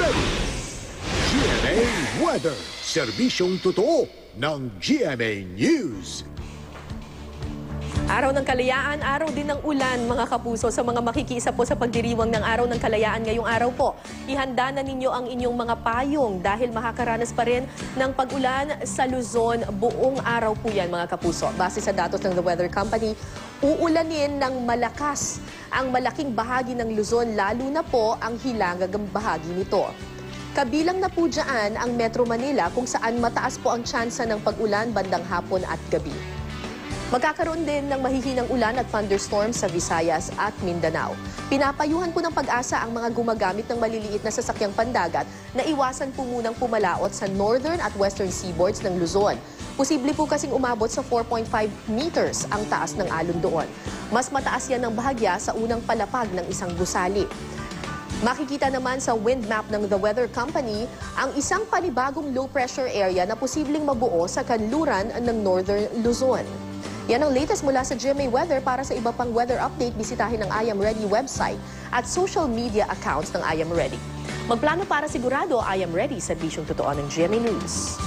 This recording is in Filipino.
Ready! GMA Weather. Serbisyong totoo ng GMA News. Araw ng Kalayaan, araw din ng ulan, mga kapuso. Sa mga makikiisa po sa pagdiriwang ng Araw ng Kalayaan ngayong araw po, ihanda na ninyo ang inyong mga payong dahil makakaranas pa rin ng pag-ulan sa Luzon buong araw po yan, mga kapuso. Base sa datos ng The Weather Company, uulanin ng malakas ang malaking bahagi ng Luzon, lalo na po ang hilagang bahagi nito. Kabilang na po dyan ang Metro Manila kung saan mataas po ang tsansa ng pag-ulan bandang hapon at gabi. Magkakaroon din ng mahihinang ulan at thunderstorms sa Visayas at Mindanao. Pinapayuhan po ng Pag-asa ang mga gumagamit ng maliliit na sasakyang pandagat na iwasan po munang pumalaot sa northern at western seaboards ng Luzon. Posible po kasing umabot sa 4.5 meters ang taas ng alon doon. Mas mataas yan ng bahagya sa unang palapag ng isang gusali. Makikita naman sa wind map ng The Weather Company ang isang panibagong low pressure area na posibleng mabuo sa kanluran ng northern Luzon. Yan ang latest mula sa GMA Weather. Para sa iba pang weather update, bisitahin ang I Am Ready website at social media accounts ng I Am Ready. Magplano para sigurado, I Am Ready, serbisyong totoo ng GMA News.